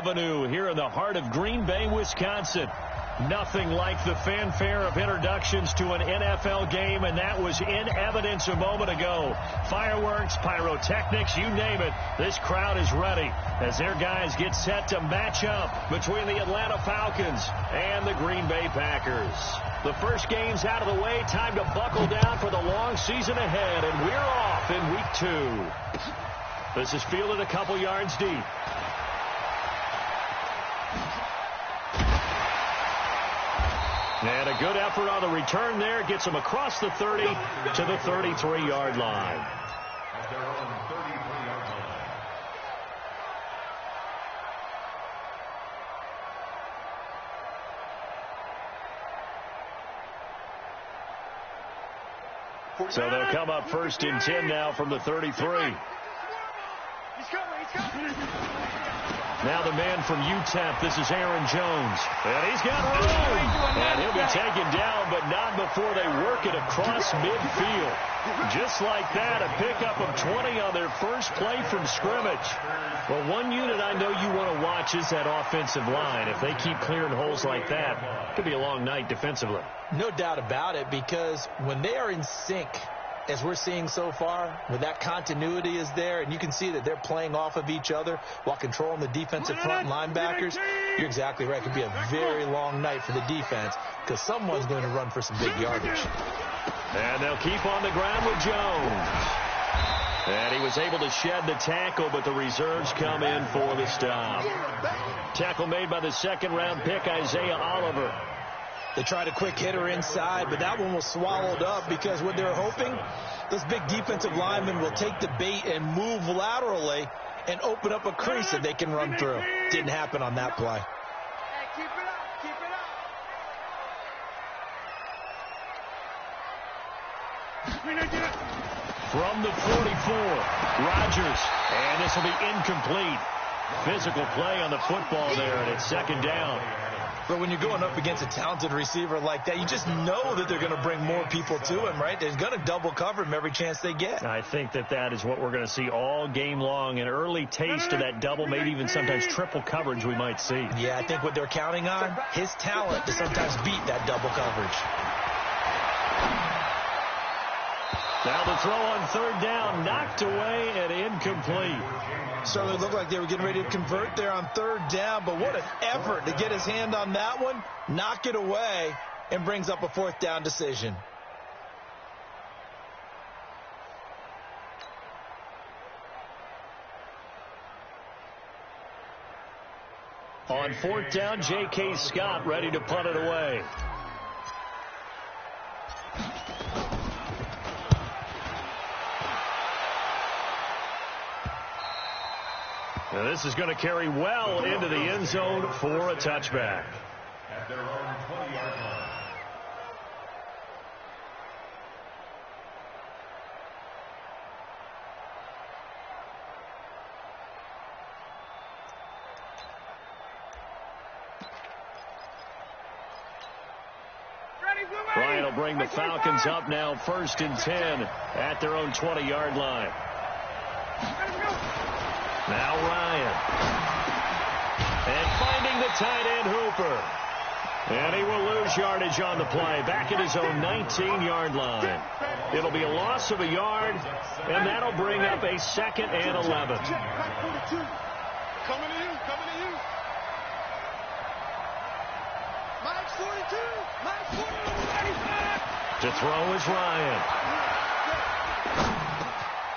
Avenue here in the heart of Green Bay, Wisconsin. Nothing like the fanfare of introductions to an NFL game, and that was in evidence a moment ago. Fireworks, pyrotechnics, you name it. This crowd is ready as their guys get set to match up between the Atlanta Falcons and the Green Bay Packers. The first game's out of the way. Time to buckle down for the long season ahead, and we're off in week 2. This is fielded a couple yards deep. And a good effort on the return there. Gets him across the 30 to the 33-yard line. At their own 33-yard line. So they'll come up first and 10 now from the 33. Now the man from UTEP, this is Aaron Jones. And he's got room. And he'll be taken down, but not before they work it across midfield. Just like that, a pickup of 20 on their first play from scrimmage. Well, one unit I know you want to watch is that offensive line. If they keep clearing holes like that, it could be a long night defensively. No doubt about it, because when they are in sync, as we're seeing so far, when that continuity is there, and you can see that they're playing off of each other while controlling the defensive front linebackers, you're exactly right. It could be a very long night for the defense because someone's going to run for some big yardage. And they'll keep on the ground with Jones. And he was able to shed the tackle, but the reserves come in for the stop. Tackle made by the second-round pick, Isaiah Oliver. They tried a quick hitter inside, but that one was swallowed up because what they're hoping, those big defensive linemen will take the bait and move laterally and open up a crease that they can run through. Didn't happen on that play. Hey, keep it up, keep it up. From the 44, Rodgers, and this will be incomplete. Physical play on the football there, and it's second down. But when you're going up against a talented receiver like that, you just know that they're going to bring more people to him, right? They're going to double cover him every chance they get. I think that is what we're going to see all game long, an early taste of that double, maybe even sometimes triple coverage we might see. Yeah, I think what they're counting on, his talent to sometimes beat that double coverage. Now the throw on third down, knocked away and incomplete. Certainly looked like they were getting ready to convert there on third down, but what an effort to get his hand on that one, knock it away, and brings up a fourth down decision. On fourth down, J.K. Scott ready to punt it away. Now this is going to carry well into the end zone for a touchback. At their own 20-yard line. Ryan will bring the Falcons up now first and 10 at their own 20-yard line. Now Ryan. And finding the tight end Hooper. And he will lose yardage on the play. Back at his own 19-yard line. It'll be a loss of a yard, and that'll bring up a second and 11. Coming to you, coming to you. Mike 42, Mike 42. To throw is Ryan.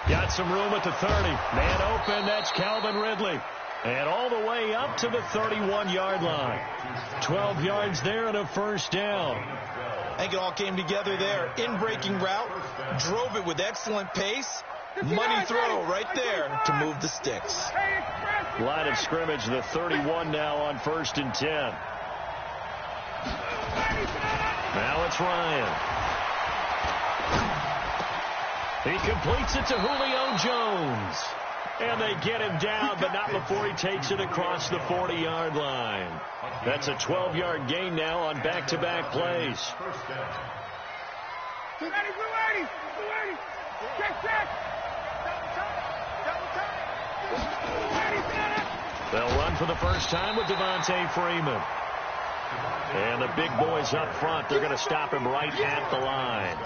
Got some room at the 30. Man open, that's Calvin Ridley. And all the way up to the 31-yard line. 12 yards there and a first down. I think it all came together there. In-breaking route, drove it with excellent pace. Money throw right there to move the sticks. Line of scrimmage, the 31 now on first and 10. Now it's Ryan. He completes it to Julio Jones. And they get him down, but not before he takes it across the 40-yard line. That's a 12-yard gain now on back-to-back plays. They'll run for the first time with Devontae Freeman. And the big boys up front, they're going to stop him right at the line.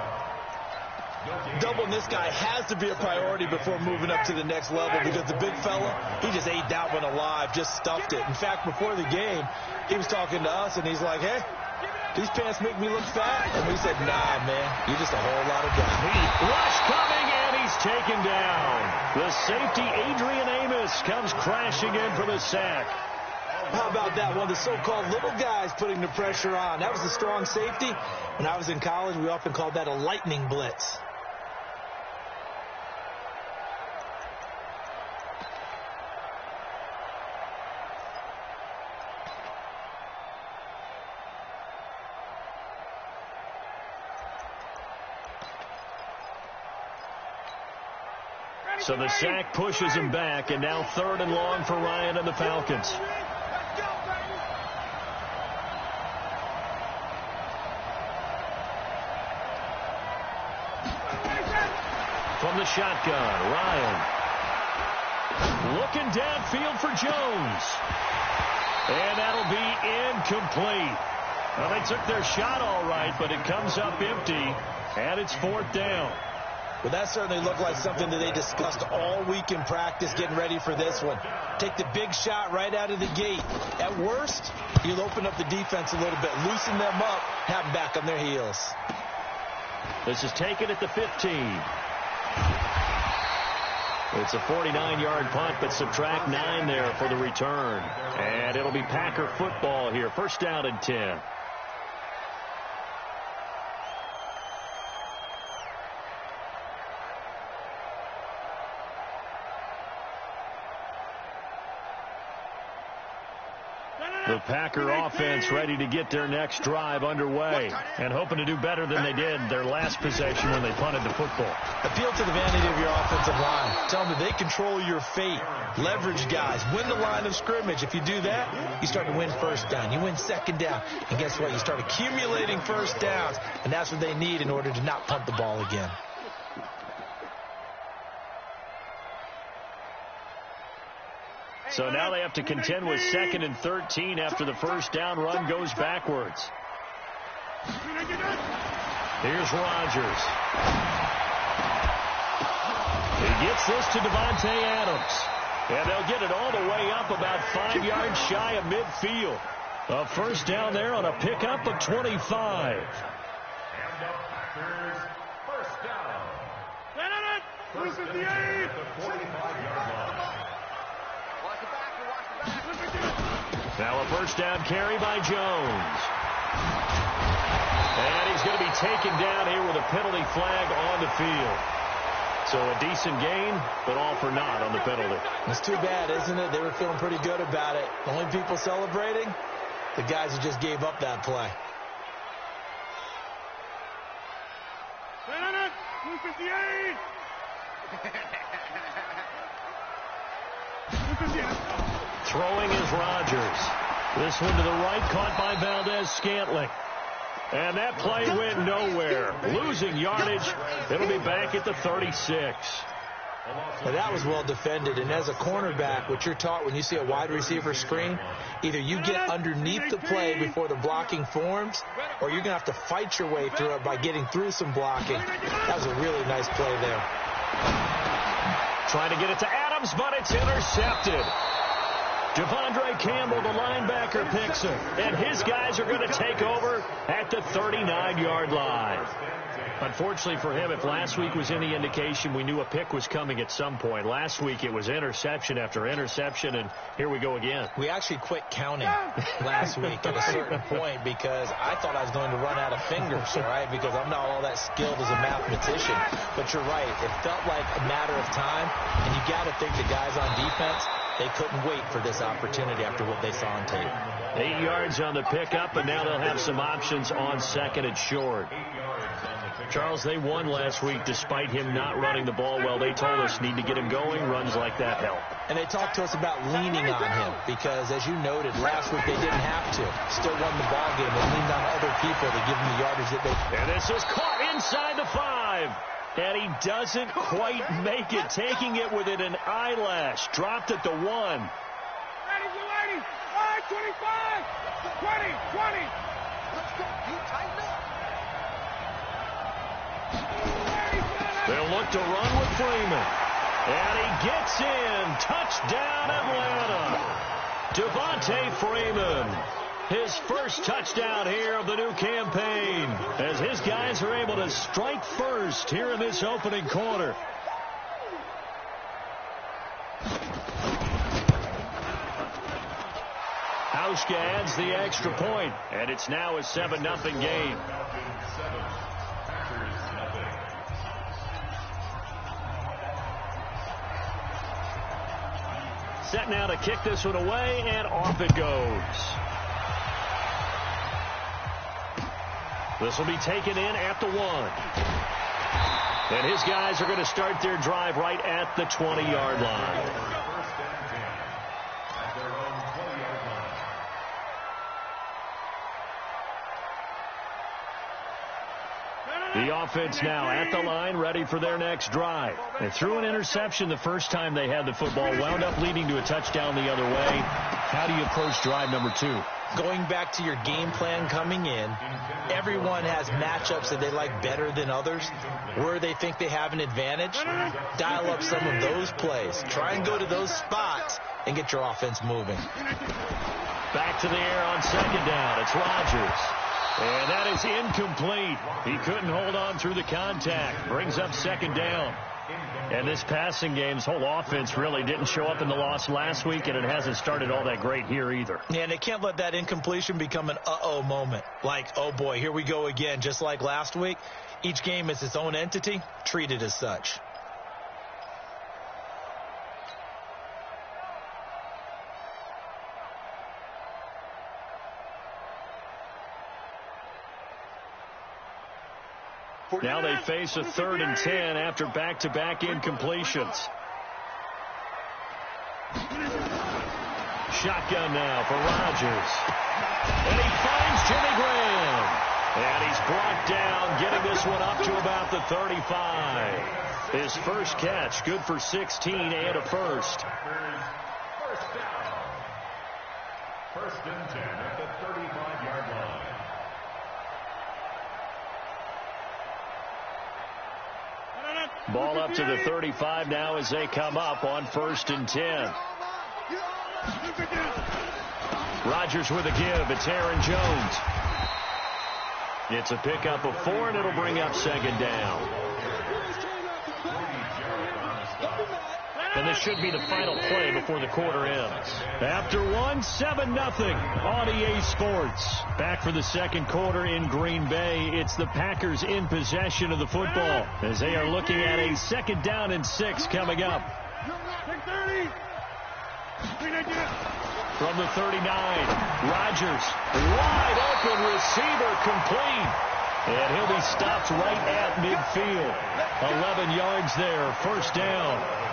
Doubling this guy has to be a priority before moving up to the next level, because the big fella, he just ate that one alive, just stuffed it. In fact, before the game, he was talking to us, and he's like, hey, these pants make me look fat. And we said, nah, man, you're just a whole lot of guy. Rush coming, and he's taken down. The safety, Adrian Amos, comes crashing in for the sack. How about that? One of the so-called little guys putting the pressure on. That was the strong safety. When I was in college, we often called that a lightning blitz. So the sack pushes him back, and now 3rd and long for Ryan and the Falcons. From the shotgun, Ryan. Looking downfield for Jones. And that'll be incomplete. Well, they took their shot all right, but it comes up empty, and it's 4th down. Well, that certainly looked like something that they discussed all week in practice, getting ready for this one. Take the big shot right out of the gate. At worst, you'll open up the defense a little bit, loosen them up, have them back on their heels. This is taken at the 15. It's a 49-yard punt, but subtract 9 there for the return. And it'll be Packer football here. 1st down and 10. The Packer offense ready to get their next drive underway and hoping to do better than they did their last possession when they punted the football. Appeal to the vanity of your offensive line. Tell them that they control your fate. Leverage guys. Win the line of scrimmage. If you do that, you start to win 1st down. You win 2nd down. And guess what? You start accumulating 1st downs. And that's what they need in order to not punt the ball again. So now they have to contend with 2nd and 13 after the 1st down run goes backwards. Here's Rodgers. He gets this to Devontae Adams. And they'll get it all the way up about 5 yards shy of midfield. A 1st down there on a pickup of 25. Now a 1st down carry by Jones. And he's going to be taken down here with a penalty flag on the field. So a decent gain, but all for naught on the penalty. It's too bad, isn't it? They were feeling pretty good about it. The only people celebrating, the guys who just gave up that play. Throwing is Rodgers. This one to the right, caught by Valdez-Scantling. And that play went nowhere. Losing yardage. It'll be back at the 36. Well, that was well defended. And as a cornerback, what you're taught when you see a wide receiver screen, either you get underneath the play before the blocking forms, or you're going to have to fight your way through it by getting through some blocking. That was a really nice play there. Trying to get it to Adams, but it's intercepted. Devondre Campbell, the linebacker, picks him. And his guys are going to take over at the 39-yard line. Unfortunately for him, if last week was any indication, we knew a pick was coming at some point. Last week it was interception after interception, and here we go again. We actually quit counting last week at a certain point because I thought I was going to run out of fingers, all right, because I'm not all that skilled as a mathematician. But you're right. It felt like a matter of time, and you got to think the guys on defense, they couldn't wait for this opportunity after what they saw on tape. 8 yards on the pickup, and now they'll have some options on 2nd and short. Charles, they won last week despite him not running the ball well. They told us need to get him going. Runs like that help. And they talked to us about leaning on him because, as you noted, last week they didn't have to. Still won the ball game. They leaned on other people to give them the yardage that they... And this is caught inside the 5. And he doesn't quite make it, taking it within an eyelash. Dropped at the 1. 25, 20. Let's go. You tighten up. They'll look to run with Freeman. And he gets in. Touchdown, Atlanta. Devontae Freeman. His first touchdown here of the new campaign, as his guys are able to strike first here in this opening quarter. Hauschka adds the extra point, and it's now a 7-0 game. Set now to kick this one away, and off it goes. This will be taken in at the 1. And his guys are going to start their drive right at the 20-yard line. The offense now at the line, ready for their next drive. They threw an interception the first time they had the football, wound up leading to a touchdown the other way. How do you approach drive number 2? Going back to your game plan coming in, everyone has matchups that they like better than others. Where they think they have an advantage, dial up some of those plays. Try and go to those spots and get your offense moving. Back to the air on second down. It's Rodgers. And that is incomplete. He couldn't hold on through the contact. Brings up second down. And this passing game's whole offense really didn't show up in the loss last week, and it hasn't started all that great here either. Yeah, and they can't let that incompletion become an uh-oh moment. Like, oh boy, here we go again, just like last week. Each game is its own entity, treat it as such. Now they face a 3rd and 10 after back-to-back incompletions. Shotgun now for Rodgers. And he finds Jimmy Graham. And he's brought down, getting this one up to about the 35. His first catch, good for 16 and a first. First down. 1st and 10 at the 35-yard line. Ball up to the 35 now as they come up on 1st and 10. Rodgers with a give. It's Aaron Jones. It's a pickup of 4, and it'll bring up second down. And this should be the final play before the quarter ends. After one, 7-0 on EA Sports. Back for the second quarter in Green Bay. It's the Packers in possession of the football as they are looking at a 2nd down and 6 coming up. From the 39, Rodgers, wide open receiver, complete. And he'll be stopped right at midfield. 11 yards there, 1st down.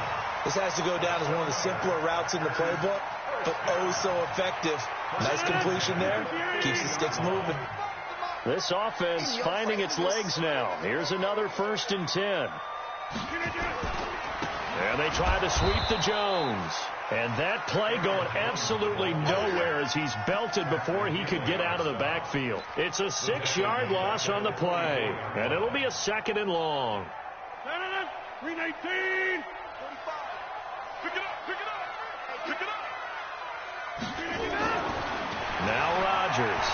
This has to go down as one of the simpler routes in the playbook, but oh so effective. Nice completion there. Keeps the sticks moving. This offense finding its legs now. Here's another 1st and 10. And they try to sweep to Jones. And that play going absolutely nowhere as he's belted before he could get out of the backfield. It's a 6-yard loss on the play. And it'll be a 2nd and long. 319. Pick it up. Now Rodgers.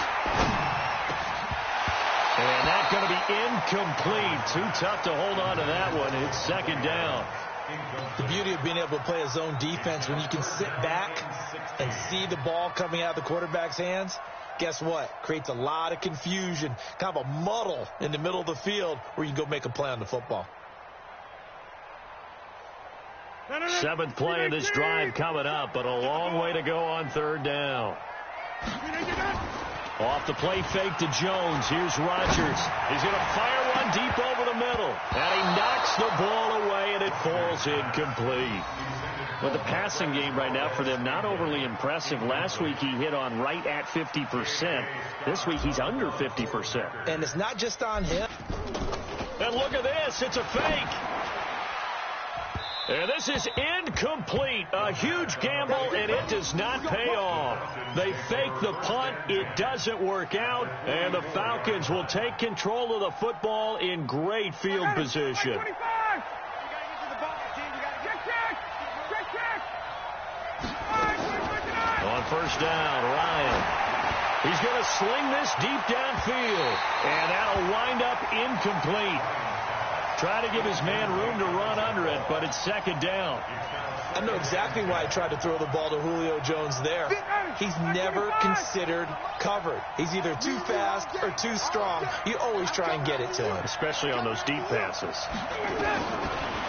And that's going to be incomplete. Too tough to hold on to that one. It's 2nd down. The beauty of being able to play a zone defense when you can sit back and see the ball coming out of the quarterback's hands, guess what? Creates a lot of confusion, kind of a muddle in the middle of the field where you can go make a play on the football. 7th play of this drive coming up, but a long way to go on 3rd down. Off the play fake to Jones. Here's Rodgers. He's going to fire one deep over the middle. And he knocks the ball away, and it falls incomplete. But the passing game right now for them, not overly impressive. Last week he hit on right at 50%. This week he's under 50%. And it's not just on him. And look at this. It's a fake. And this is incomplete. A huge gamble, and it does not pay off. They fake the punt. It doesn't work out, and the Falcons will take control of the football in great field position. On first down, Ryan. He's going to sling this deep downfield, and that'll wind up incomplete. Try to give his man room to run under it, but it's second down. I know exactly why I tried to throw the ball to Julio Jones there. He's never considered covered. He's either too fast or too strong. You always try and get it to him. Especially on those deep passes.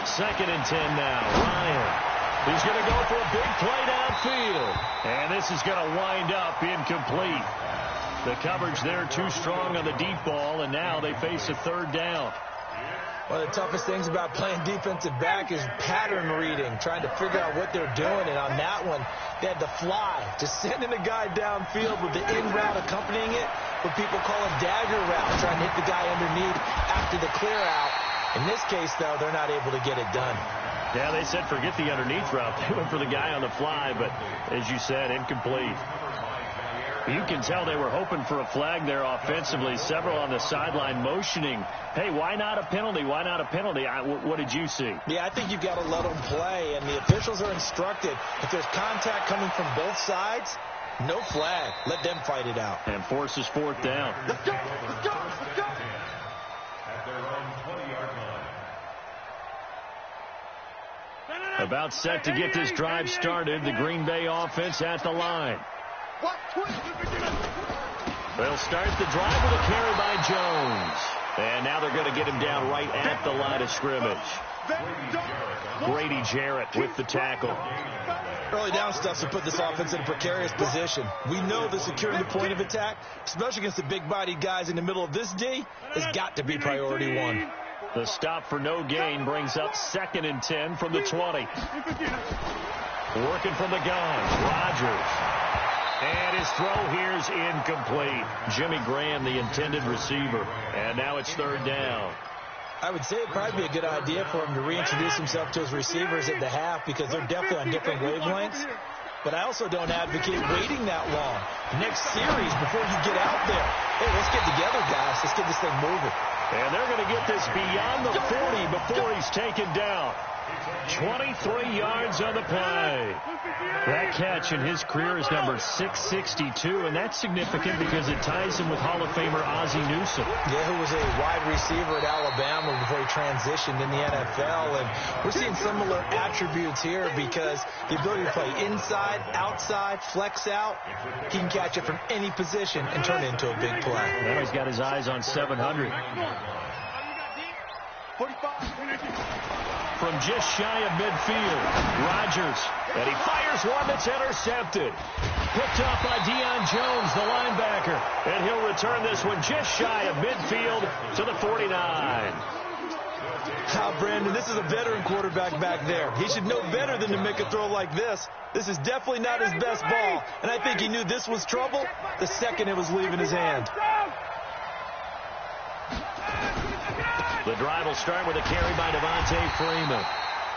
Second and 10 now. Ryan. He's going to go for a big play downfield. And this is going to wind up incomplete. The coverage there too strong on the deep ball, and now they face a third down. One of the toughest things about playing defensive back is pattern reading, trying to figure out what they're doing. And on that one, they had the fly, just sending a guy downfield with the in route accompanying it, what people call a dagger route, trying to hit the guy underneath after the clear out. In this case, though, they're not able to get it done. Yeah, they said forget the underneath route. They went for the guy on the fly, but as you said, incomplete. You can tell they were hoping for a flag there offensively. Several on the sideline motioning, hey, why not a penalty? Why not a penalty? What did you see? Yeah, I think you've got to let them play, and the officials are instructed, if there's contact coming from both sides, no flag. Let them fight it out. And forces fourth down. Let's go! Let's go! Let's go! At their own 20-yard line. About set to get this drive started. The Green Bay offense at the line. They'll start the drive with a carry by Jones. And now they're going to get him down right at the line of scrimmage. Grady Jarrett with the tackle. Early down stuff to put this offense in a precarious position. We know that securing the point of attack, especially against the big-bodied guys in the middle of this D, has got to be priority one. The stop for no gain brings up second and 10 from the 20. Working from the gun, Rodgers. And his throw here is incomplete. Jimmy Graham, the intended receiver. And now it's third down. I would say it'd probably be a good idea for him to reintroduce himself to his receivers at the half because they're definitely on different wavelengths. But I also don't advocate waiting that long. Next series, before you get out there, hey, let's get together, guys. Let's get this thing moving. And they're going to get this beyond the 40 before he's taken down. 23 yards on the play. That catch in his career is number 662, and that's significant because it ties him with Hall of Famer Ozzie Newsome. Yeah, who was a wide receiver at Alabama before he transitioned in the NFL. And we're seeing similar attributes here because the ability to play inside, outside, flex out, he can catch it from any position and turn it into a big play. Now he's got his eyes on 700. From just shy of midfield, Rodgers, and he fires one that's intercepted. Picked up by Deion Jones, the linebacker, and he'll return this one just shy of midfield to the 49. Now, Brandon, this is a veteran quarterback back there. He should know better than to make a throw like this. This is definitely not his best ball, and I think he knew this was trouble the second it was leaving his hand. The drive will start with a carry by Devontae Freeman.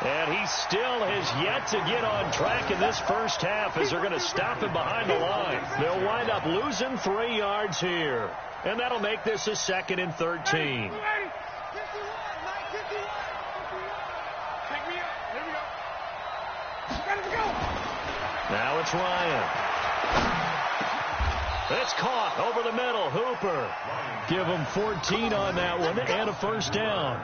And he still has yet to get on track in this first half as they're going to stop him behind the line. They'll wind up losing 3 yards here. And that'll make this a second and 13. Now it's Ryan. It's caught over the middle. Hooper. Give them 14 on that one and a first down.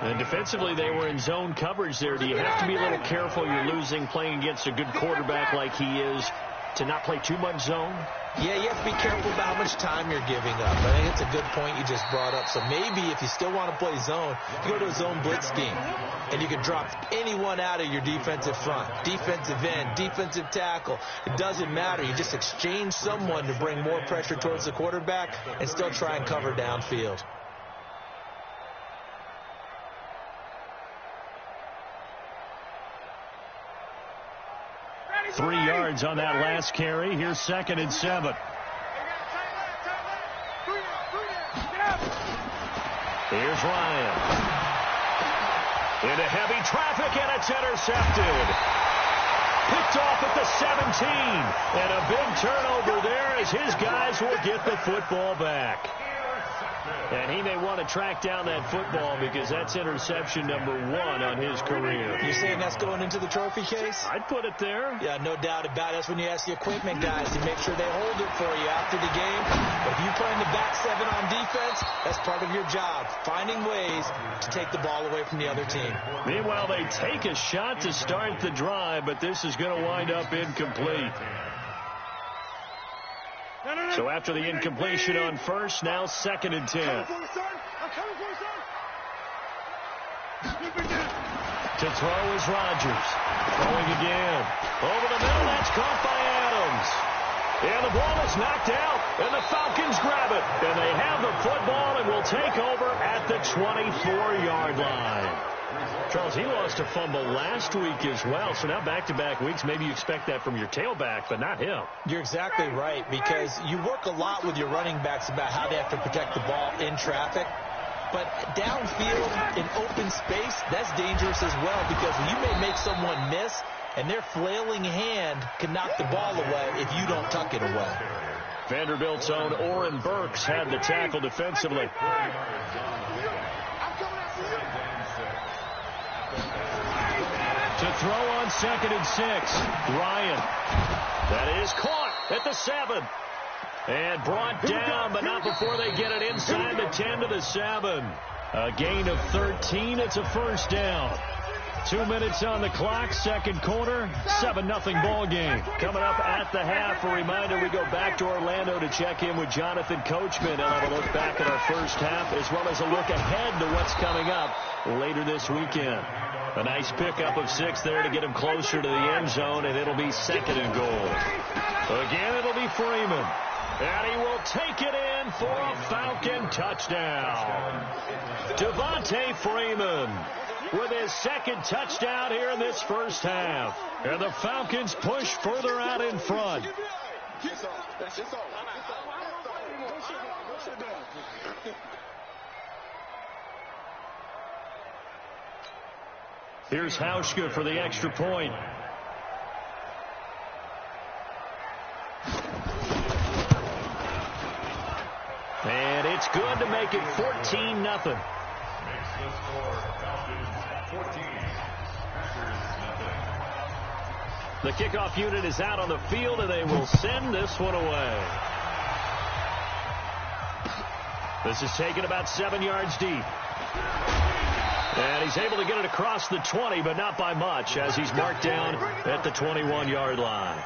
And defensively, they were in zone coverage there. Do you have to be a little careful? You're losing playing against a good quarterback like he is to not play too much zone? Yeah, you have to be careful about how much time you're giving up. I think it's a good point you just brought up. So maybe if you still want to play zone, you go to a zone blitz scheme. And you can drop anyone out of your defensive front. Defensive end, defensive tackle. It doesn't matter. You just exchange someone to bring more pressure towards the quarterback and still try and cover downfield. Three yards on that last carry. Here's second and 7. Here's Ryan. Into heavy traffic, and it's intercepted. Picked off at the 17. And a big turnover there as his guys will get the football back. And he may want to track down that football because that's interception number 1 on his career. You're saying that's going into the trophy case? I'd put it there. Yeah, no doubt about it. That's when you ask the equipment guys to make sure they hold it for you after the game. But if you play in the back 7 on defense, that's part of your job, finding ways to take the ball away from the other team. Meanwhile, they take a shot to start the drive, but this is going to wind up incomplete. So after the incompletion on first, now 2nd and 10. To throw is Rodgers. Throwing again. Over the middle, that's caught by Adams. And the ball is knocked out, and the Falcons grab it. And they have the football and will take over at the 24-yard line. Charles, he lost a fumble last week as well, so now back-to-back weeks, maybe you expect that from your tailback, but not him. You're exactly right, because you work a lot with your running backs about how they have to protect the ball in traffic. But downfield, in open space, that's dangerous as well, because you may make someone miss, and their flailing hand can knock the ball away if you don't tuck it away. Vanderbilt's own Oren Burks had the tackle defensively. To throw on 2nd and 6, Ryan. That is caught at the 7. And brought down, but not before they get it inside the 10 to the 7. A gain of 13. It's a first down. 2 minutes on the clock, second quarter, 7-0 ball game. Coming up at the half, a reminder, we go back to Orlando to check in with Jonathan Coachman. I'll have a look back at our first half, as well as a look ahead to what's coming up later this weekend. A nice pickup of 6 there to get him closer to the end zone, and it'll be 2nd and goal. Again, it'll be Freeman. And he will take it in for a Falcon touchdown. Devontae Freeman with his 2nd touchdown here in this first half. And the Falcons push further out in front. Here's Hauschka for the extra point. And it's good to make it 14-0. Makes the score Falcons 14, Packers 0. The kickoff unit is out on the field, and they will send this one away. This is taken about 7 yards deep. And he's able to get it across the 20, but not by much, as he's marked down at the 21-yard line.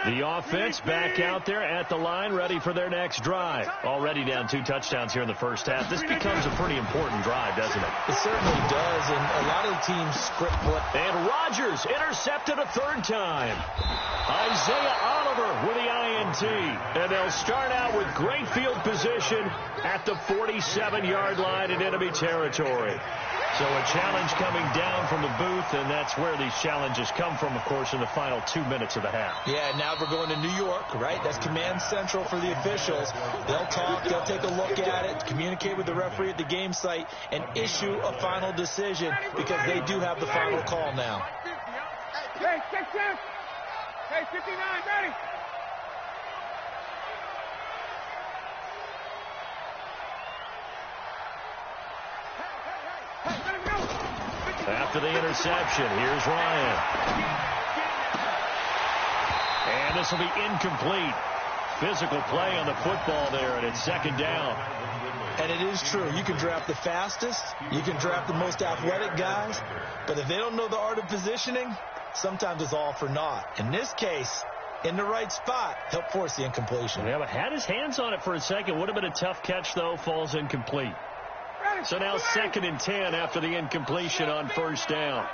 The offense back out there at the line, ready for their next drive. Already down 2 touchdowns here in the first half. This becomes a pretty important drive, doesn't it? It certainly does, and a lot of teams script what. And Rodgers intercepted a 3rd time. Isaiah Oliver with the INT. And they'll start out with great field position at the 47-yard line in enemy territory. So a challenge coming down from the booth, and that's where these challenges come from, of course, in the final 2 minutes of the half. Yeah, now we're going to New York, right? That's command central for the officials. They'll talk, they'll take a look at it, communicate with the referee at the game site, and issue a final decision because they do have the final call now. Hey, 6-6. Hey, 59, ready. After the interception, here's Ryan. And this will be incomplete. Physical play on the football there, and it's 2nd down. And it is true. You can draft the fastest. You can draft the most athletic guys. But if they don't know the art of positioning, sometimes it's all for naught. In this case, in the right spot, help force the incompletion. Yeah, but had his hands on it for a second. Would have been a tough catch, though. Falls incomplete. So now 2nd and 10 after the incompletion on 1st down.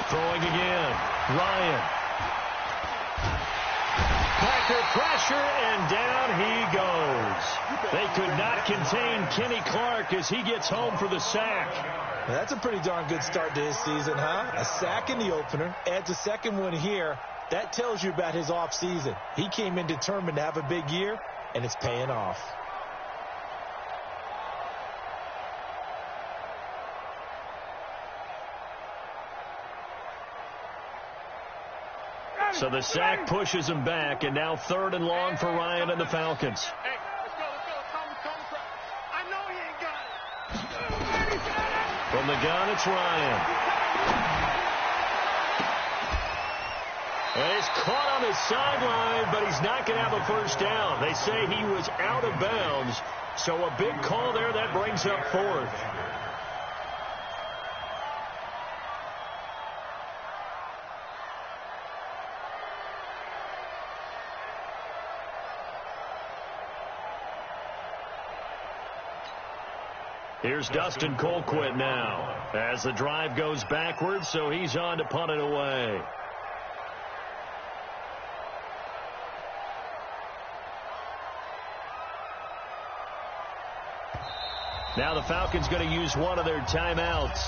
Throwing again. Ryan. Packer pressure, and down he goes. They could not contain Kenny Clark as he gets home for the sack. That's a pretty darn good start to his season, huh? A sack in the opener, adds a second one here. That tells you about his offseason. He came in determined to have a big year, and it's paying off. So the sack pushes him back, and now 3rd and long for Ryan and the Falcons. Hey, let's go. I know he ain't got it. From the gun, it's Ryan. And he's caught on the sideline, but he's not going to have a first down. They say he was out of bounds, so a big call there. That brings up 4th. Here's Dustin Colquitt now as the drive goes backwards, so he's on to punt it away. Now the Falcons going to use one of their timeouts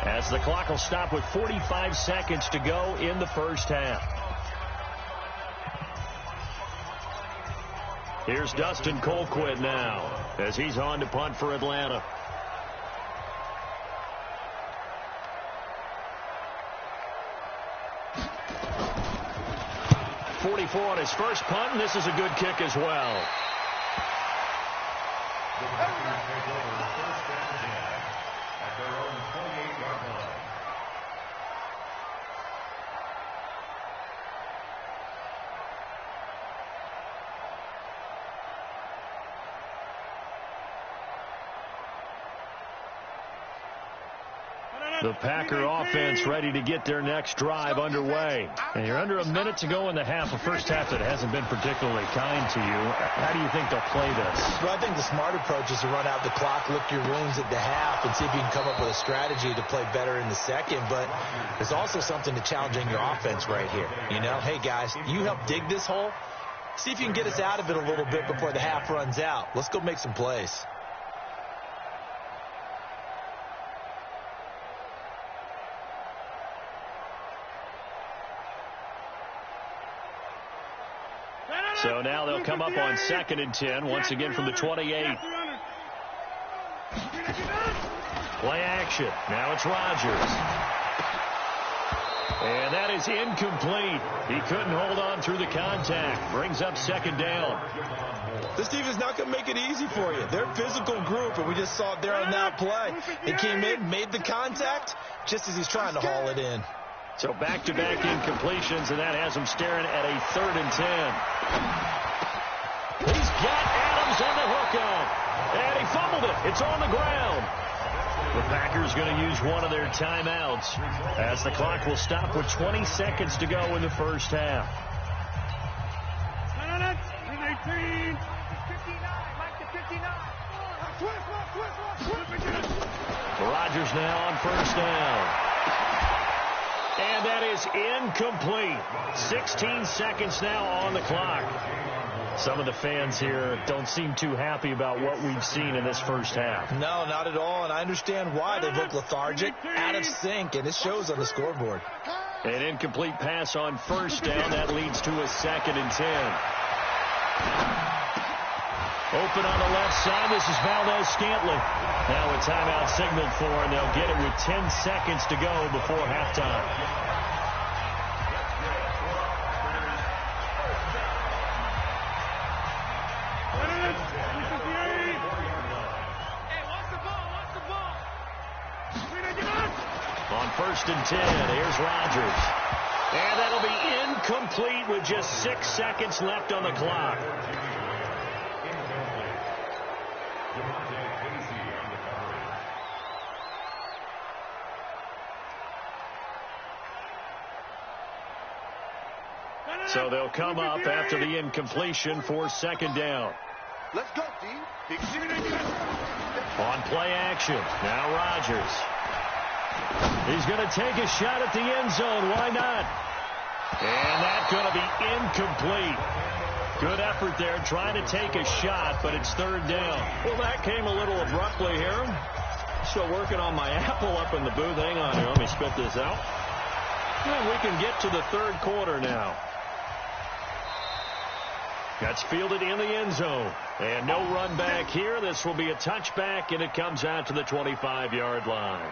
as the clock will stop with 45 seconds to go in the first half. Here's Dustin Colquitt now as he's on to punt for Atlanta. 44 on his first punt, and this is a good kick as well. The Packers take over first and 10 at their own 28-yard line. The Packer offense ready to get their next drive underway. And you're under a minute to go in the half, a first half that hasn't been particularly kind to you. How do you think they'll play this? Well, I think the smart approach is to run out the clock, lick your wounds at the half, and see if you can come up with a strategy to play better in the second. But there's also something to challenging your offense right here. You know, hey, guys, you help dig this hole. See if you can get us out of it a little bit before the half runs out. Let's go make some plays. So now they'll come up on 2nd and 10, once again from the 28. Play action. Now it's Rodgers. And that is incomplete. He couldn't hold on through the contact. Brings up 2nd down. This defense is not going to make it easy for you. They're a physical group, and we just saw it there on that play. He came in, made the contact, just as he's trying to haul it in. So back-to-back incompletions, and that has him staring at a 3rd and 10. He's got Adams on the hookup, and he fumbled it. It's on the ground. The Packers going to use one of their timeouts as the clock will stop with 20 seconds to go in the first half. Rodgers now on first down. And that is incomplete. 16 seconds now on the clock. Some of the fans here don't seem too happy about what we've seen in this first half. No, not at all, and I understand why. They look lethargic, out of sync, and it shows on the scoreboard. An incomplete pass on first down. That leads to a 2nd and 10. Open on the left side. This is Valdez-Scantling. Now a timeout signaled for, and they'll get it with 10 seconds to go before halftime. On 1st and 10, here's Rodgers. And that'll be incomplete with just 6 seconds left on the clock. So they'll come up after the incompletion for 2nd down. Let's go, D. On play action, now Rodgers. He's going to take a shot at the end zone. Why not? And that's going to be incomplete. Good effort there, trying to take a shot, but it's third down. Well, that came a little abruptly here. Still working on my apple up in the booth. Hang on here. Let me spit this out. And we can get to the third quarter now. That's fielded in the end zone. And no run back here. This will be a touchback, and it comes out to the 25-yard line.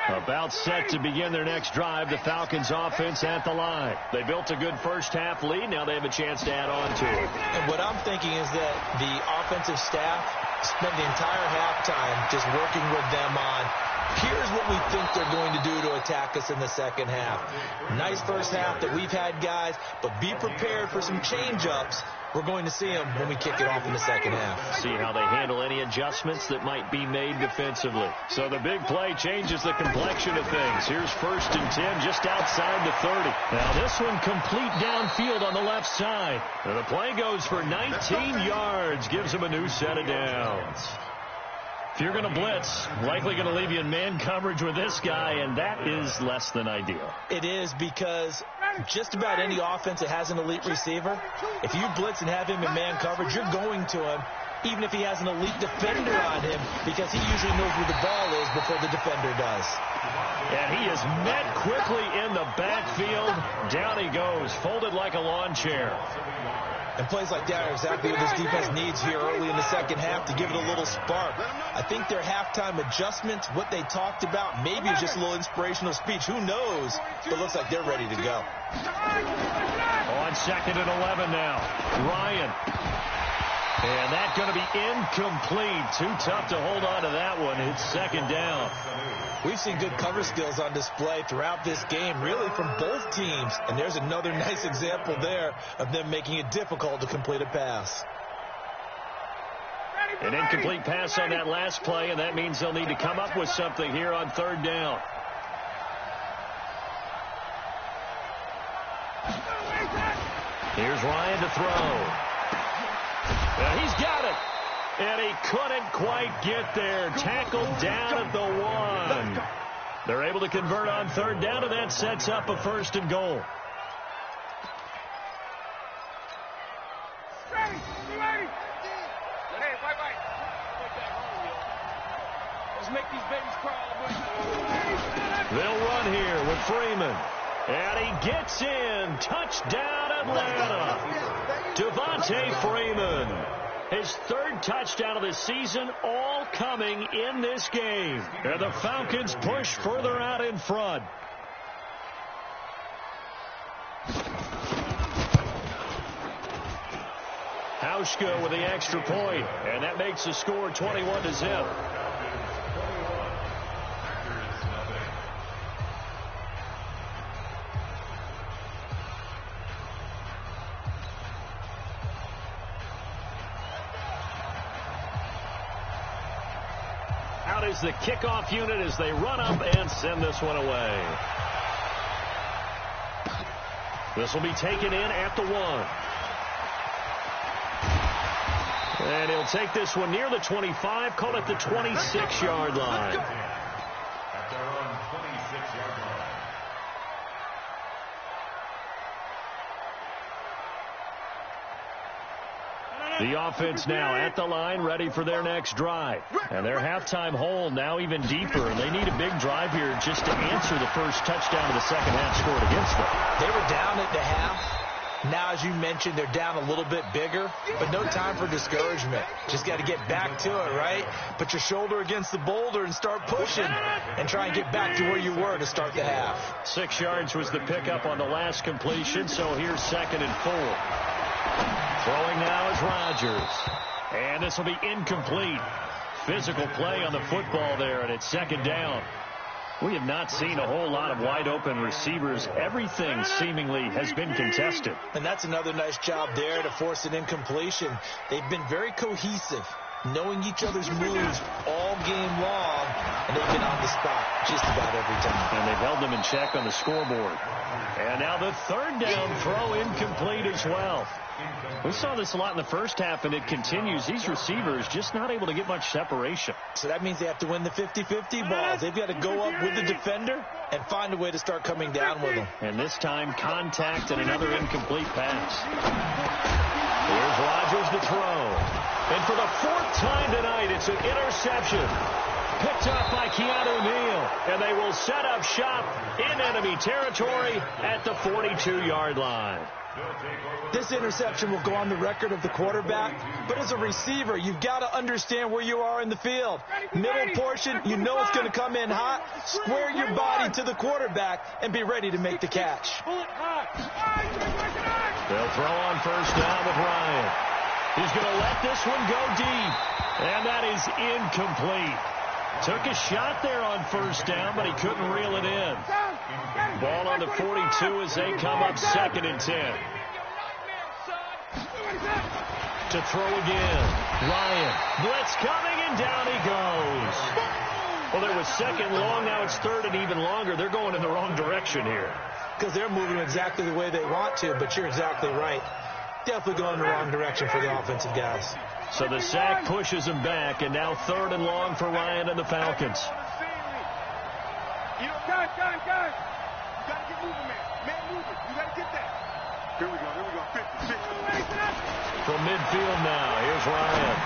About set to begin their next drive, the Falcons offense at the line. They built a good first half lead. Now they have a chance to add on to it. And what I'm thinking is that the offensive staff spent the entire halftime just working with them on, here's what we think they're going to do to attack us in the second half. Nice first half that we've had, guys, but be prepared for some change-ups. We're going to see them when we kick it off in the second half. See how they handle any adjustments that might be made defensively. So the big play changes the complexion of things. Here's 1st and 10 just outside the 30. Now this one complete downfield on the left side. And the play goes for 19 yards. Gives them a new set of downs. If you're going to blitz, likely going to leave you in man coverage with this guy, and that is less than ideal. It is, because just about any offense that has an elite receiver, if you blitz and have him in man coverage, you're going to him, even if he has an elite defender on him, because he usually knows where the ball is before the defender does. And he is met quickly in the backfield. Down he goes, folded like a lawn chair. And plays like that are exactly what this defense needs here early in the second half to give it a little spark. I think their halftime adjustment, what they talked about, maybe it's just a little inspirational speech. Who knows? But it looks like they're ready to go. On 2nd and 11 now. Ryan. And that's going to be incomplete. Too tough to hold on to that one. It's 2nd down. We've seen good cover skills on display throughout this game, really from both teams. And there's another nice example there of them making it difficult to complete a pass. An incomplete pass on that last play, and that means they'll need to come up with something here on 3rd down. Here's Ryan to throw. And he's got it. And he couldn't quite get there. Tackled down at the 1. They're able to convert on 3rd down, and that sets up a 1st and goal. Let's make these babies crawl. They'll run here with Freeman. And he gets in. Touchdown, Atlanta. Devontae Freeman. His 3rd touchdown of the season, all coming in this game. And the Falcons push further out in front. Hauschka with the extra point, and that makes the score 21-0. Out is the kickoff unit as they run up and send this one away. This will be taken in at the 1. And he'll take this one near the 25, call it the 26-yard line. At their own 26-yard line. The offense now at the line, ready for their next drive. And their halftime hole now even deeper. And they need a big drive here just to answer the first touchdown of the second half scored against them. They were down at the half. Now, as you mentioned, they're down a little bit bigger, but no time for discouragement. Just got to get back to it, right? Put your shoulder against the boulder and start pushing and try and get back to where you were to start the half. 6 yards was the pickup on the last completion, so here's 2nd and 4. Throwing now is Rodgers. And this will be incomplete. Physical play on the football there, and it's 2nd down. We have not seen a whole lot of wide-open receivers. Everything seemingly has been contested. And that's another nice job there to force an incompletion. They've been very cohesive. knowing each other's moves all game long, and they've been on the spot just about every time. And they've held them in check on the scoreboard. And now the third down throw incomplete as well. We saw this a lot in the first half, and it continues. These receivers just not able to get much separation. So that means they have to win the 50-50 balls. They've got to go up with the defender and find a way to start coming down with them. And this time, contact and another incomplete pass. Here's Rodgers to throw. And for the fourth time tonight, it's an interception. Picked up by Keanu Neal. And they will set up shop in enemy territory at the 42-yard line. This interception will go on the record of the quarterback, but as a receiver, you've got to understand where you are in the field. Middle portion, you know it's going to come in hot. Square your body to the quarterback and be ready to make the catch. They'll throw on first down with Ryan. He's going to let this one go deep, and that is incomplete. Took a shot there on first down, but he couldn't reel it in. Ball on the 42 as they come up 2nd and 10. To throw again. Ryan. Blitz coming, and down he goes. Well, there was 2nd long. Now it's 3rd and even longer. They're going in the wrong direction here. Because they're moving exactly the way they want to, but you're exactly right. Definitely going in the wrong direction for the offensive guys. So the sack pushes him back, and now 3rd and long for Ryan and the Falcons. Guys. You got to get moving, man. Man, moving. You got to get that. Here we go. 50. From midfield now, here's Ryan.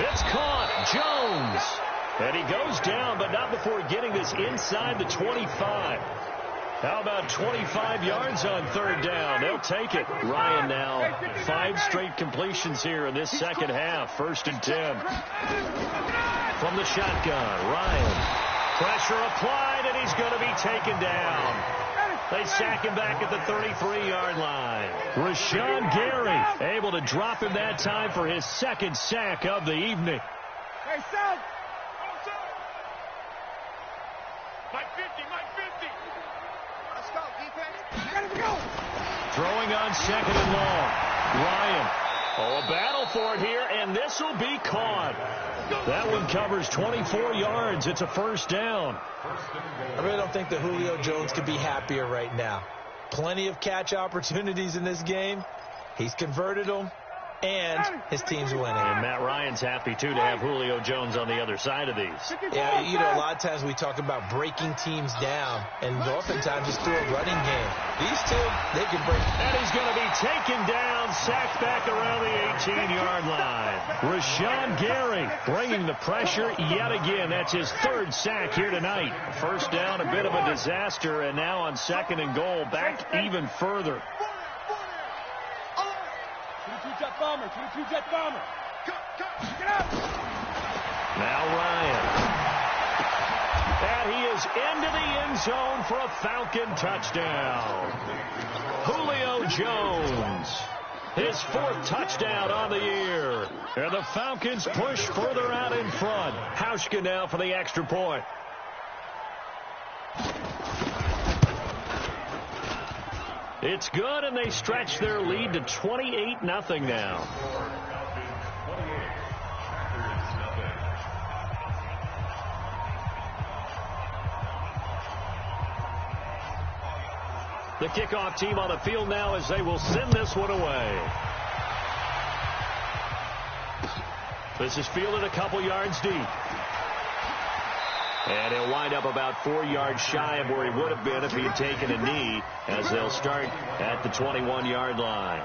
It's caught. Jones. And he goes down, but not before getting this inside the 25. How about 25 yards on 3rd down? They'll take it. Ryan now 5 straight completions here in this second half. 1st and 10. From the shotgun, Ryan. Pressure applied, and he's going to be taken down. They sack him back at the 33-yard line. Rashawn Gary able to drop him that time for his 2nd sack of the evening. Hey, Sam. Mike 50. Let's go, defense. Ready to go. Throwing on 2nd and long. Ryan. Oh, a battle for it here, and this will be caught. That one covers 24 yards. It's a 1st down. I really don't think that Julio Jones could be happier right now. Plenty of catch opportunities in this game. He's converted them, and his team's winning. And Matt Ryan's happy, too, to have Julio Jones on the other side of these. Yeah, you know, a lot of times we talk about breaking teams down, and oftentimes it's through a running game. These two, they can break. And he's going to be taken down, sacked back around the 18-yard line. Rashawn Gary bringing the pressure yet again. That's his 3rd sack here tonight. 1st down, a bit of a disaster, and now on 2nd and goal, back even further. 22-jet bomber. Get up. Now Ryan. And he is into the end zone for a Falcon touchdown. Julio Jones. His 4th touchdown on the year. And the Falcons push further out in front. Hauschka now for the extra point. It's good, and they stretch their lead to 28-0 now. The kickoff team on the field now as they will send this one away. This is fielded a couple yards deep. And he'll wind up about 4 yards shy of where he would have been if he had taken a knee, as they'll start at the 21-yard line.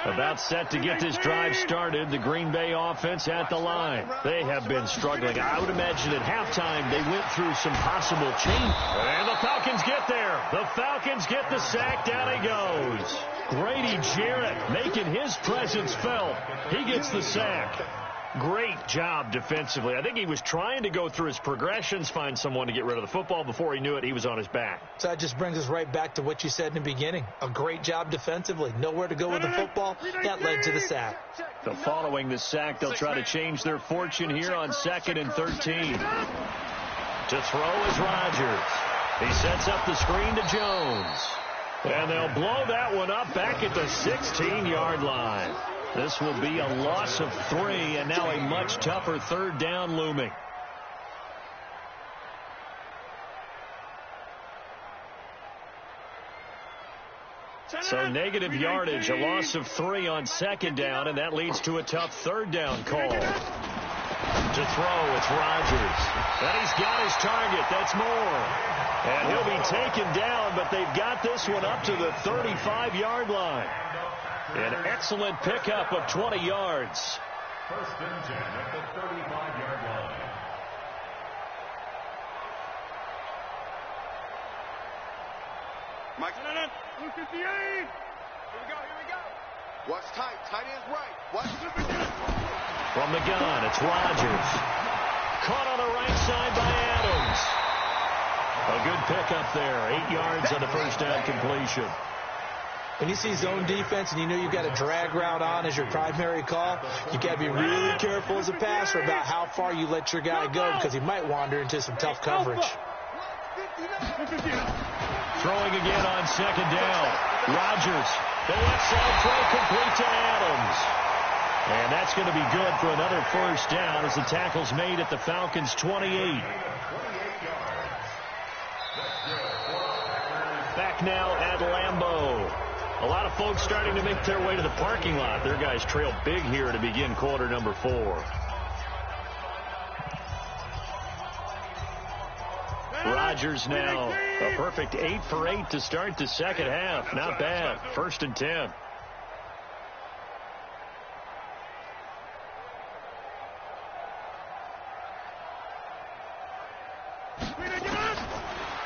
About set to get this drive started, the Green Bay offense at the line. They have been struggling. I would imagine at halftime they went through some possible change. And the Falcons get there. The Falcons get the sack. Down he goes. Grady Jarrett making his presence felt. He gets the sack. Great job defensively. I think he was trying to go through his progressions, find someone to get rid of the football. Before he knew it, he was on his back. So that just brings us right back to what you said in the beginning. A great job defensively. Nowhere to go with the football. That led to the sack. So following the sack, they'll try to change their fortune here on 2nd and 13. To throw is Rodgers. He sets up the screen to Jones. And they'll blow that one up back at the 16-yard line. This will be a loss of 3, and now a much tougher third down looming. So negative yardage, a loss of 3 on second down, and that leads to a tough third down call. To throw, it's Rodgers. And he's got his target. That's Moore. And he'll be taken down, but they've got this one up to the 35-yard line. An excellent pickup of 20 yards. First and 10 at the 35-yard line. Mike, look at the aid. Here we go. Watch tight. Tight end's right. Watch. From the gun, it's Rodgers. Caught on the right side by Adams. A good pickup there. 8 yards on the first down completion. When you see zone defense and you know you've got a drag route on as your primary call, you got to be really careful as a passer about how far you let your guy go because he might wander into some tough coverage. Throwing again on second down. Rodgers, the left side throw complete to Adams. And that's going to be good for another first down as the tackle's made at the Falcons' 28. Back now at Lambeau. A lot of folks starting to make their way to the parking lot. Their guys trail big here to begin quarter number 4. Rodgers now a perfect 8 for 8 to start the second half. Not bad. First and 10.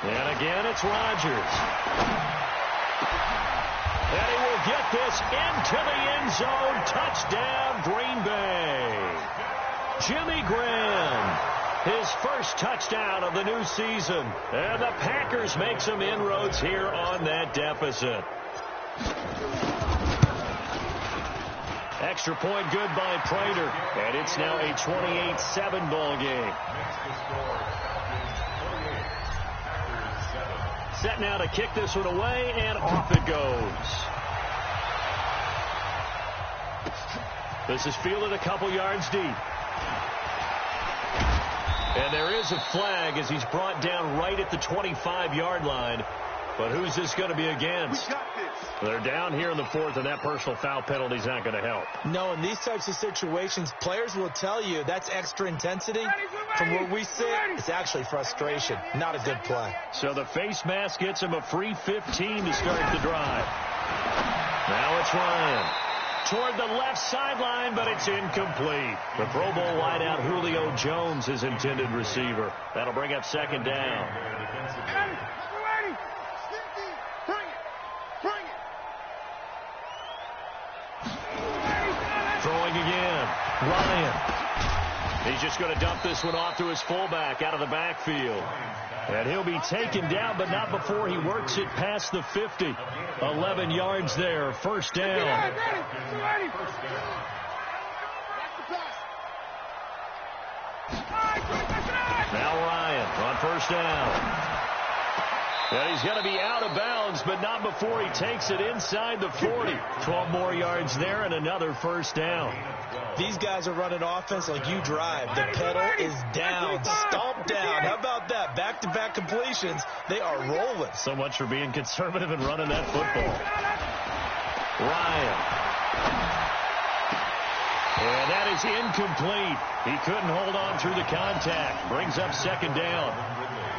And again, it's Rodgers. And he will get this into the end zone. Touchdown, Green Bay. Jimmy Graham, his first touchdown of the new season. And the Packers make some inroads here on that deficit. Extra point good by Prater. And it's now a 28-7 ball game. Set now to kick this one away, and off it goes. This is fielded a couple yards deep. And there is a flag as he's brought down right at the 25-yard line. But who's this going to be against? We got this. They're down here in the 4th, and that personal foul penalty is not going to help. No, in these types of situations, players will tell you that's extra intensity. From where we sit, it's actually frustration. Not a good play. So the face mask gets him a free 15 to start the drive. Now it's Ryan. Toward the left sideline, but it's incomplete. The Pro Bowl wideout Julio Jones, his intended receiver. That'll bring up second down. Throwing again. Ryan. He's just going to dump this one off to his fullback out of the backfield. And he'll be taken down, but not before he works it past the 50. 11 yards there. First down. Now Ryan on first down. And he's going to be out of bounds, but not before he takes it inside the 40. 12 more yards there and another first down. These guys are running offense like you drive. The pedal is down, stomp down. How about that? Back-to-back completions. They are rolling. So much for being conservative and running that football. Ryan. And that is incomplete. He couldn't hold on through the contact. Brings up second down.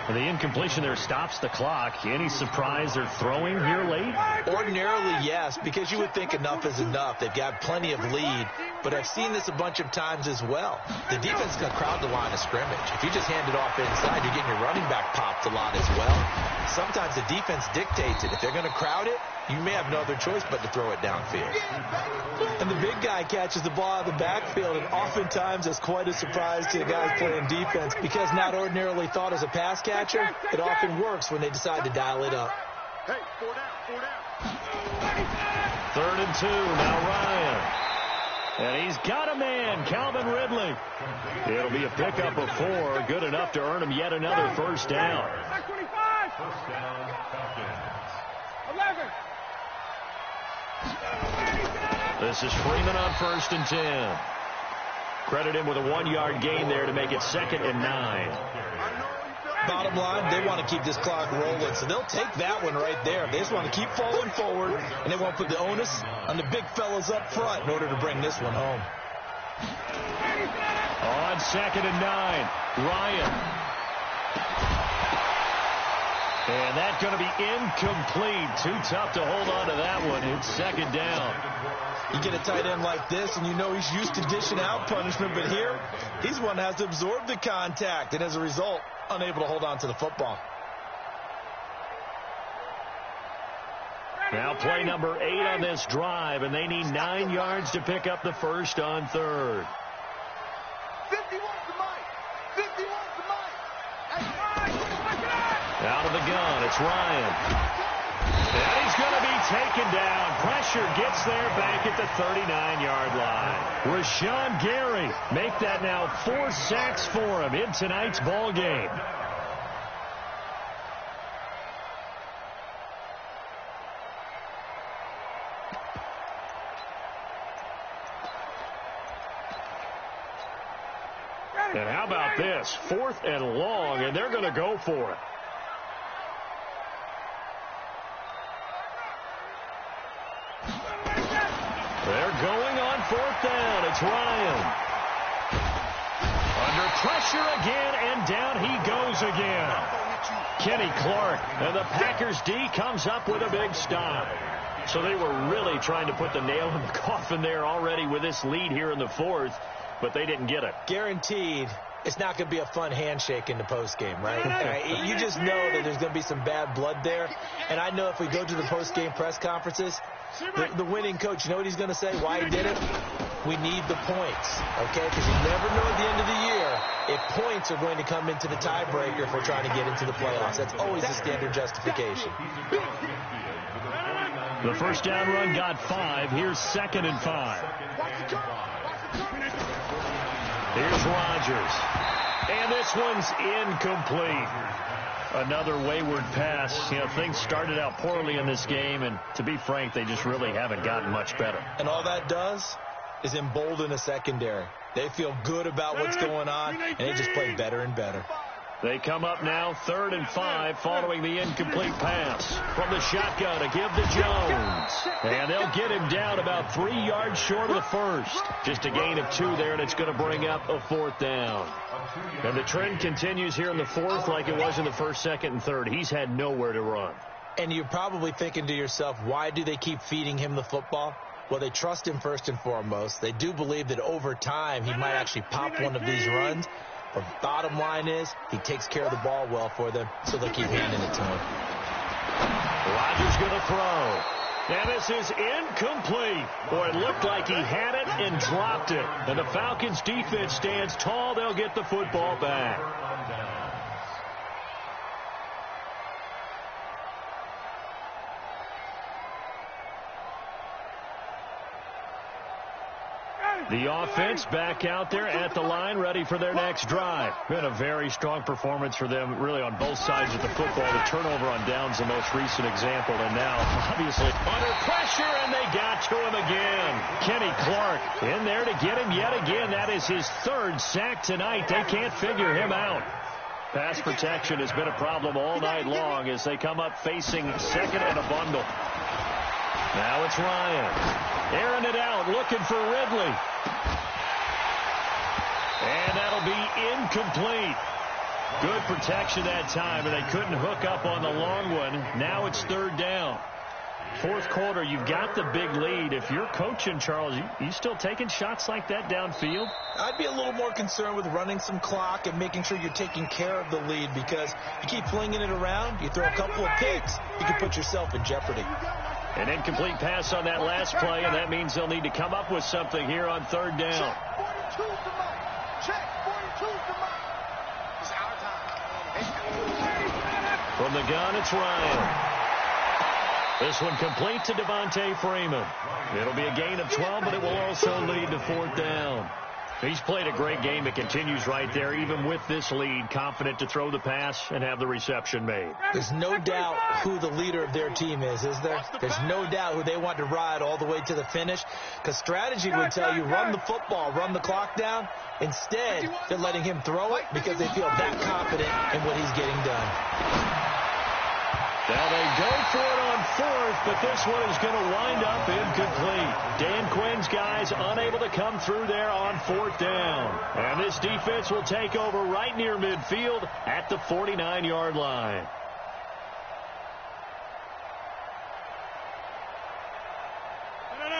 And the incompletion there stops the clock. Any surprise they're throwing here late? Ordinarily, yes, because you would think enough is enough. They've got plenty of lead, but I've seen this a bunch of times as well. The defense is going to crowd the line of scrimmage. If you just hand it off inside, you're getting your running back popped a lot as well. Sometimes the defense dictates it. If they're going to crowd it, you may have no other choice but to throw it downfield. And the big guy catches the ball out of the backfield, and oftentimes it's quite a surprise to the guys playing defense because not ordinarily thought as a pass catcher, it often works when they decide to dial it up. Hey, 4 down. 3rd and 2. Now Ryan. And he's got a man, Calvin Ridley. It'll be a pickup of 4, good enough to earn him yet another first down. First down, Falcons. 11. This is Freeman on 1st and 10. Credit him with a 1-yard gain there to make it 2nd and 9. Bottom line, they want to keep this clock rolling, so they'll take that one right there. They just want to keep falling forward, and they want to put the onus on the big fellas up front in order to bring this one home. On 2nd and 9, Ryan. And that's going to be incomplete. Too tough to hold on to that one. It's 2nd down. You get a tight end like this, and you know he's used to dishing out punishment, but here, he's one that has to absorb the contact, and as a result, unable to hold on to the football. Now play number 8 on this drive, and they need 9 yards to pick up the first on 3rd. 50 wants the mic. 50 wants the mic. Out of the gun, it's Ryan. And he's going to be taken down. Pressure gets there back at the 39-yard line. Rashawn Gary make that now 4 sacks for him in tonight's ball game. And how about this? 4th and long, and they're going to go for it. They're going on 4th down. It's Ryan. Under pressure again, and down he goes again. Kenny Clark, and the Packers D comes up with a big stop. So they were really trying to put the nail in the coffin there already with this lead here in the 4th, but they didn't get it. Guaranteed, it's not going to be a fun handshake in the postgame, right? You just know that there's going to be some bad blood there. And I know if we go to the postgame press conferences, the winning coach, you know what he's going to say? Why he did it? We need the points, okay? Because you never know at the end of the year if points are going to come into the tiebreaker if we're trying to get into the playoffs. That's always the standard justification. The first down run got 5. Here's 2nd and 5. Here's Rodgers. And this one's incomplete. Another wayward pass. You know, things started out poorly in this game, and to be frank, they just really haven't gotten much better. And all that does is embolden a secondary. They feel good about what's going on, and they just play better and better. They come up now 3rd and 5 following the incomplete pass from the shotgun to give to Jones. And they'll get him down about 3 yards short of the first. Just a gain of 2 there, and it's going to bring up a 4th down. And the trend continues here in the 4th like it was in the 1st, 2nd, and 3rd. He's had nowhere to run. And you're probably thinking to yourself, why do they keep feeding him the football? Well, they trust him first and foremost. They do believe that over time he might actually pop one of these runs. But bottom line is, he takes care of the ball well for them, so they keep handing it to him. Rodgers going to throw. And this is incomplete. Boy, it looked like he had it and dropped it. And the Falcons defense stands tall. They'll get the football back. The offense back out there at the line, ready for their next drive. Been a very strong performance for them, really, on both sides of the football. The turnover on downs, the most recent example. And now, obviously, under pressure, and they got to him again. Kenny Clark in there to get him yet again. That is his 3rd sack tonight. They can't figure him out. Pass protection has been a problem all night long as they come up facing 2nd and a bundle. Now it's Ryan. Airing it out, looking for Ridley. And that'll be incomplete. Good protection that time, and they couldn't hook up on the long one. Now it's 3rd down. 4th quarter, you've got the big lead. If you're coaching, Charles, you still taking shots like that downfield? I'd be a little more concerned with running some clock and making sure you're taking care of the lead, because you keep flinging it around, you throw a couple of picks, you can put yourself in jeopardy. An incomplete pass on that last play, and that means they'll need to come up with something here on 3rd down. From the gun, it's Ryan. This one complete to Devontae Freeman. It'll be a gain of 12, but it will also lead to 4th down. He's played a great game. It continues right there, even with this lead, confident to throw the pass and have the reception made. There's no doubt who the leader of their team is there? There's no doubt who they want to ride all the way to the finish, because strategy would tell you run the football, run the clock down. Instead, they're letting him throw it because they feel that confident in what he's getting done. Now they go for it on fourth, but this one is going to wind up incomplete. Dan Quinn's guys unable to come through there on fourth down. And this defense will take over right near midfield at the 49-yard line.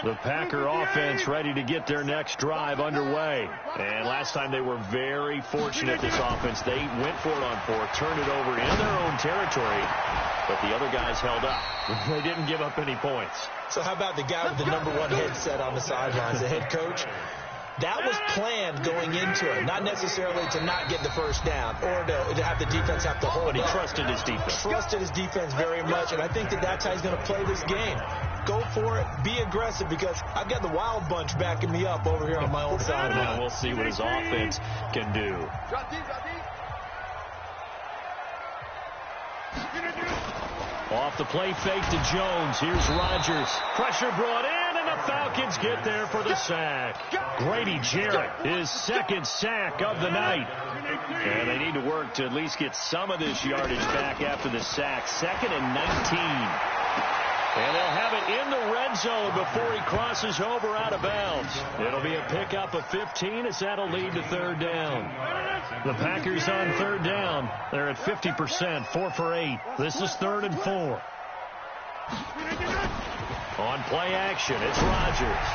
The Packer offense ready to get their next drive underway. And last time they were very fortunate, this offense. They went for it on fourth, turned it over in their own territory, but the other guys held up. They didn't give up any points. So how about the guy with the number one headset on the sidelines, the head coach? That was planned going into it, not necessarily to not get the first down or to have the defense have to hold. But he trusted his defense. Trusted his defense very much, and I think that's how he's going to play this game. Go for it, be aggressive, because I've got the wild bunch backing me up over here on my own sideline. And we'll see what his offense can do. Off the play fake to Jones. Here's Rodgers. Pressure brought in, and the Falcons get there for the sack. Grady Jarrett, his second sack of the night. And they need to work to at least get some of this yardage back after the sack. 2nd and 19. And they'll have it in the red zone before he crosses over out of bounds. It'll be a pickup of 15 as that'll lead to third down. The Packers on third down. They're at 50%, 4 for 8. This is 3rd and 4. On play action, it's Rodgers.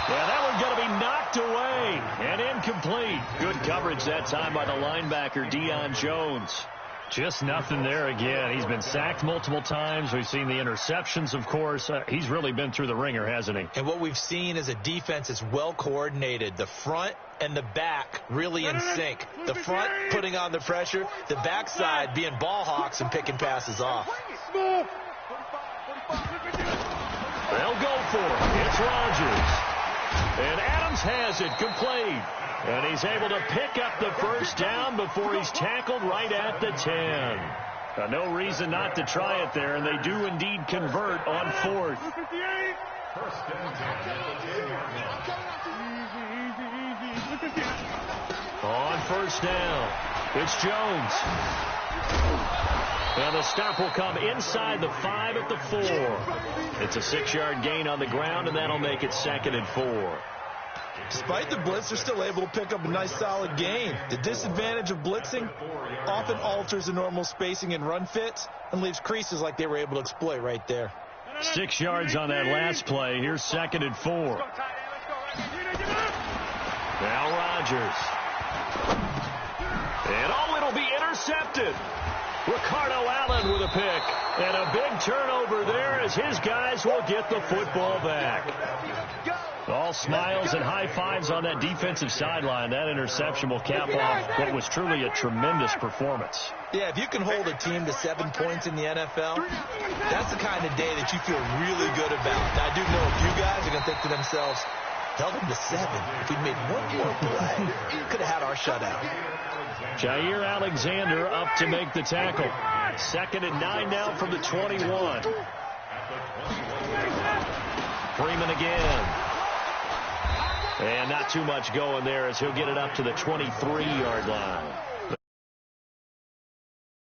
Yeah, that one's going to be knocked away and incomplete. Good coverage that time by the linebacker, Deion Jones. Just nothing there again. He's been sacked multiple times. We've seen the interceptions, of course. He's really been through the ringer, hasn't he? And what we've seen is a defense that's well coordinated. The front and the back really in sync. The front putting on the pressure. The backside being ball hawks and picking passes off. They'll go for it. It's Rodgers. And Adams has it complete. And he's able to pick up the first down before he's tackled right at the 10. No reason not to try it there, and they do indeed convert on fourth. On first down, it's Jones. And the stop will come inside the 5 at the 4. It's a 6-yard gain on the ground, and that'll make it 2nd and 4. Despite the blitz, they're still able to pick up a nice, solid gain. The disadvantage of blitzing often alters the normal spacing and run fits and leaves creases like they were able to exploit right there. 6 yards on that last play. Here's 2nd and 4. Now Rodgers. And it'll be intercepted. Ricardo Allen with a pick. And a big turnover there as his guys will get the football back. All smiles and high fives on that defensive sideline. That interception will cap off what was truly a tremendous performance. Yeah, if you can hold a team to 7 points in the NFL, that's the kind of day that you feel really good about. Now, I do know a few guys are going to think to themselves, held them to 7. If we made one more play, we could have had our shutout. Jair Alexander up to make the tackle. 2nd and 9 now from the 21. Freeman again. And not too much going there as he'll get it up to the 23-yard line.